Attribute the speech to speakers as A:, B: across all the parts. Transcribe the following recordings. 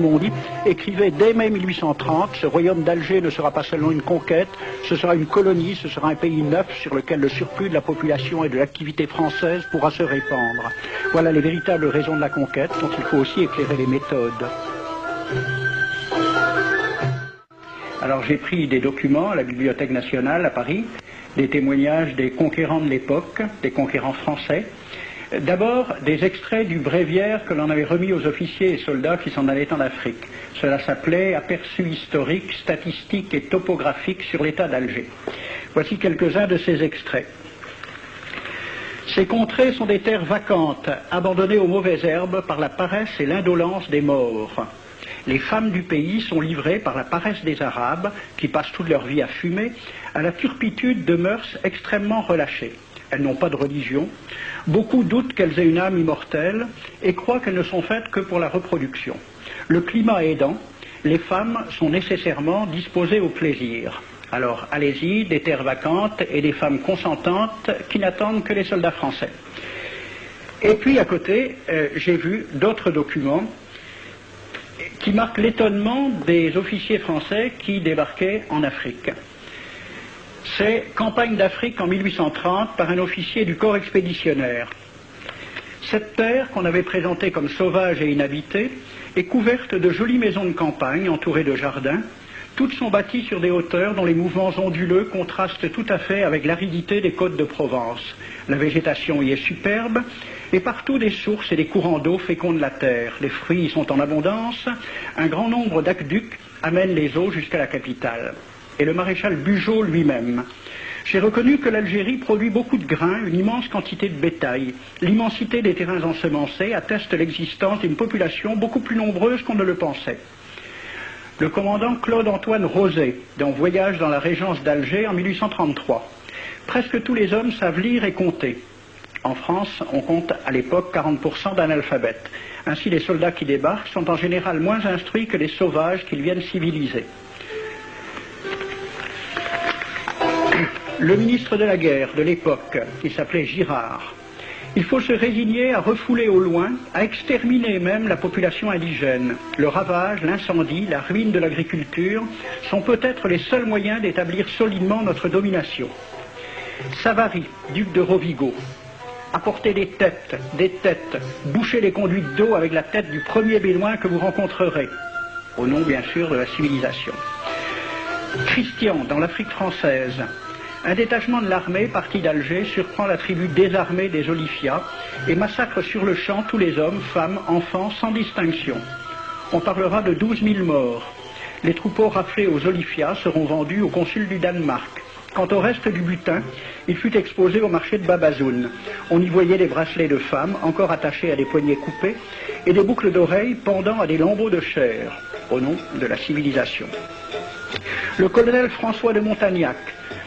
A: Mondi écrivait dès mai 1830, ce royaume d'Alger ne sera pas seulement une conquête, ce sera une colonie, ce sera un pays neuf sur lequel le surplus de la population et de l'activité française pourra se répandre. Voilà les véritables raisons de la conquête, dont il faut aussi éclairer les méthodes. Alors j'ai pris des documents à la Bibliothèque nationale à Paris, des témoignages des conquérants de l'époque, des conquérants français. D'abord, des extraits du bréviaire que l'on avait remis aux officiers et soldats qui s'en allaient en Afrique. Cela s'appelait « Aperçu historique, statistique et topographique sur l'état d'Alger ». Voici quelques-uns de ces extraits. Ces contrées sont des terres vacantes, abandonnées aux mauvaises herbes par la paresse et l'indolence des morts. Les femmes du pays sont livrées par la paresse des Arabes, qui passent toute leur vie à fumer, à la turpitude de mœurs extrêmement relâchées. Elles n'ont pas de religion. Beaucoup doutent qu'elles aient une âme immortelle et croient qu'elles ne sont faites que pour la reproduction. Le climat aidant, les femmes sont nécessairement disposées au plaisir. Alors allez-y, des terres vacantes et des femmes consentantes qui n'attendent que les soldats français. Et puis à côté, j'ai vu d'autres documents qui marquent l'étonnement des officiers français qui débarquaient en Afrique. C'est Campagne d'Afrique en 1830 par un officier du corps expéditionnaire. Cette terre, qu'on avait présentée comme sauvage et inhabitée, est couverte de jolies maisons de campagne entourées de jardins. Toutes sont bâties sur des hauteurs dont les mouvements onduleux contrastent tout à fait avec l'aridité des côtes de Provence. La végétation y est superbe et partout des sources et des courants d'eau fécondent la terre. Les fruits y sont en abondance. Un grand nombre d'aqueducs amènent les eaux jusqu'à la capitale. Et le maréchal Bugeaud lui-même. J'ai reconnu que l'Algérie produit beaucoup de grains, une immense quantité de bétail. L'immensité des terrains ensemencés atteste l'existence d'une population beaucoup plus nombreuse qu'on ne le pensait. Le commandant Claude-Antoine Rosé, dans Voyage dans la régence d'Alger en 1833. Presque tous les hommes savent lire et compter. En France, on compte à l'époque 40% d'analphabètes. Ainsi, les soldats qui débarquent sont en général moins instruits que les sauvages qu'ils viennent civiliser. Le ministre de la guerre de l'époque, qui s'appelait Girard, il faut se résigner à refouler au loin, à exterminer même la population indigène. Le ravage, l'incendie, la ruine de l'agriculture sont peut-être les seuls moyens d'établir solidement notre domination. Savary, duc de Rovigo, apportez des têtes, bouchez les conduites d'eau avec la tête du premier bédouin que vous rencontrerez, au nom bien sûr de la civilisation. Christian, dans l'Afrique française, un détachement de l'armée parti d'Alger surprend la tribu désarmée des Olifia et massacre sur le champ tous les hommes, femmes, enfants, sans distinction. On parlera de 12 000 morts. Les troupeaux raflés aux Olifia seront vendus au consul du Danemark. Quant au reste du butin, il fut exposé au marché de Babazoun. On y voyait des bracelets de femmes encore attachés à des poignets coupés et des boucles d'oreilles pendant à des lambeaux de chair, au nom de la civilisation. Le colonel François de Montagnac.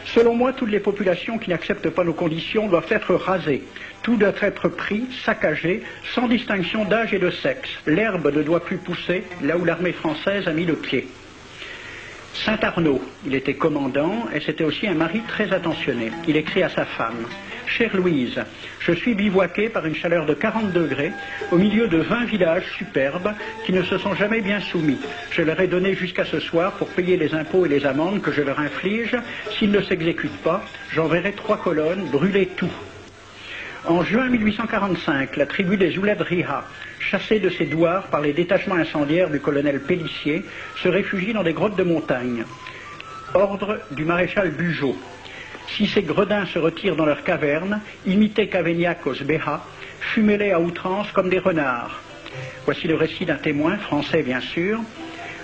A: Selon moi, toutes les populations qui n'acceptent pas nos conditions doivent être rasées. Tout doit être pris, saccagé, sans distinction d'âge et de sexe. L'herbe ne doit plus pousser là où l'armée française a mis le pied. Saint-Arnaud, il était commandant et c'était aussi un mari très attentionné. Il écrit à sa femme: « Chère Louise, je suis bivouaqué par une chaleur de 40 degrés au milieu de 20 villages superbes qui ne se sont jamais bien soumis. Je leur ai donné jusqu'à ce soir pour payer les impôts et les amendes que je leur inflige. S'ils ne s'exécutent pas, j'enverrai 3 colonnes brûler tout. » En juin 1845, la tribu des Ouled Riha, chassée de ses douars par les détachements incendiaires du colonel Pélissier, se réfugie dans des grottes de montagne. Ordre du maréchal Bugeaud. Si ces gredins se retirent dans leurs cavernes, imitez Cavaignac aux Béha, fumez-les à outrance comme des renards. Voici le récit d'un témoin, français bien sûr.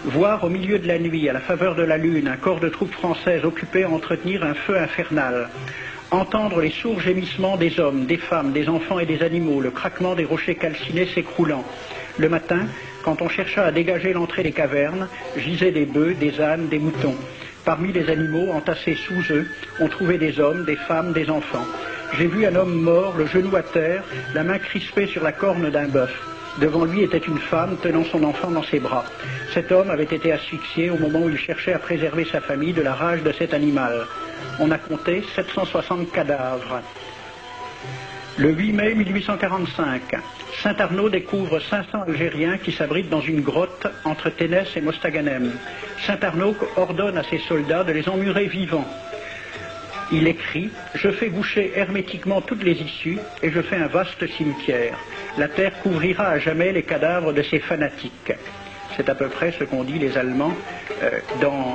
A: Voir au milieu de la nuit, à la faveur de la lune, un corps de troupes françaises occupé à entretenir un feu infernal. Entendre les sourds gémissements des hommes, des femmes, des enfants et des animaux, le craquement des rochers calcinés s'écroulant. Le matin, quand on chercha à dégager l'entrée des cavernes, gisaient des bœufs, des ânes, des moutons. Parmi les animaux, entassés sous eux, on trouvait des hommes, des femmes, des enfants. J'ai vu un homme mort, le genou à terre, la main crispée sur la corne d'un bœuf. Devant lui était une femme tenant son enfant dans ses bras. Cet homme avait été asphyxié au moment où il cherchait à préserver sa famille de la rage de cet animal. On a compté 760 cadavres. Le 8 mai 1845, Saint-Arnaud découvre 500 Algériens qui s'abritent dans une grotte entre Ténès et Mostaganem. Saint-Arnaud ordonne à ses soldats de les emmurer vivants. Il écrit « Je fais boucher hermétiquement toutes les issues et je fais un vaste cimetière. La terre couvrira à jamais les cadavres de ces fanatiques. » C'est à peu près ce qu'ont dit les Allemands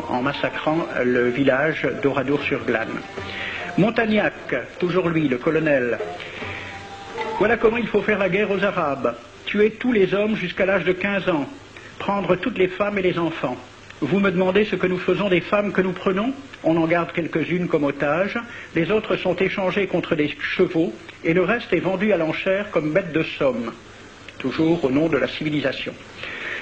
A: en massacrant le village d'Oradour-sur-Glane. Montagnac, toujours lui, le colonel. Voilà comment il faut faire la guerre aux Arabes. Tuer tous les hommes jusqu'à l'âge de 15 ans. Prendre toutes les femmes et les enfants. Vous me demandez ce que nous faisons des femmes que nous prenons? On en garde quelques-unes comme otages. Les autres sont échangées contre des chevaux et le reste est vendu à l'enchère comme bête de somme. Toujours au nom de la civilisation.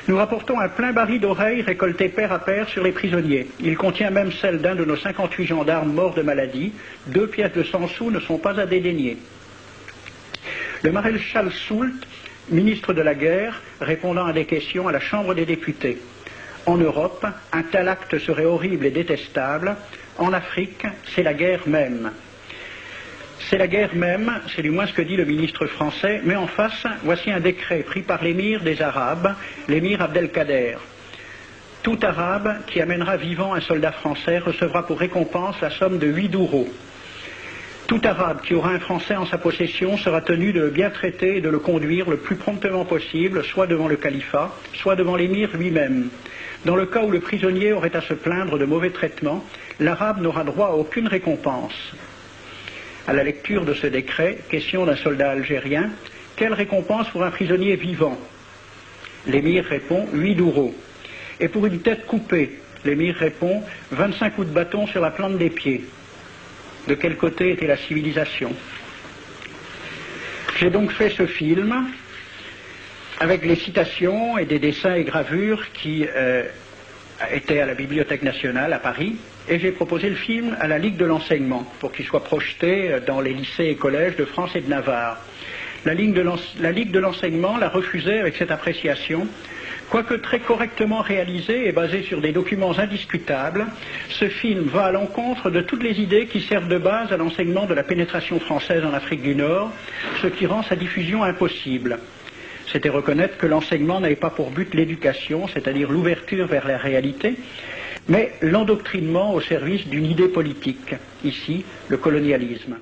A: Nous rapportons un plein baril d'oreilles récolté pair à pair sur les prisonniers. Il contient même celle d'un de nos 58 gendarmes morts de maladie. 2 pièces de 100 sous ne sont pas à dédaigner. Le maréchal Soult, ministre de la guerre, répondant à des questions à la Chambre des députés. En Europe, un tel acte serait horrible et détestable. En Afrique, c'est la guerre même. C'est la guerre même, c'est du moins ce que dit le ministre français, mais en face, voici un décret pris par l'émir des Arabes, l'émir Abdelkader. Tout Arabe qui amènera vivant un soldat français recevra pour récompense la somme de 8 douros. Tout Arabe qui aura un Français en sa possession sera tenu de le bien traiter et de le conduire le plus promptement possible, soit devant le califat, soit devant l'émir lui-même. Dans le cas où le prisonnier aurait à se plaindre de mauvais traitements, l'Arabe n'aura droit à aucune récompense. À la lecture de ce décret, question d'un soldat algérien, quelle récompense pour un prisonnier vivant? L'émir répond 8 douros. Et pour une tête coupée, l'émir répond 25 coups de bâton sur la plante des pieds. De quel côté était la civilisation? J'ai donc fait ce film avec les citations et des dessins et gravures qui étaient à la Bibliothèque nationale à Paris, et j'ai proposé le film à la Ligue de l'enseignement pour qu'il soit projeté dans les lycées et collèges de France et de Navarre. La Ligue de l'enseignement l'a refusé avec cette appréciation. Quoique très correctement réalisé et basé sur des documents indiscutables, ce film va à l'encontre de toutes les idées qui servent de base à l'enseignement de la pénétration française en Afrique du Nord, ce qui rend sa diffusion impossible. C'était reconnaître que l'enseignement n'avait pas pour but l'éducation, c'est-à-dire l'ouverture vers la réalité, mais l'endoctrinement au service d'une idée politique, ici le colonialisme.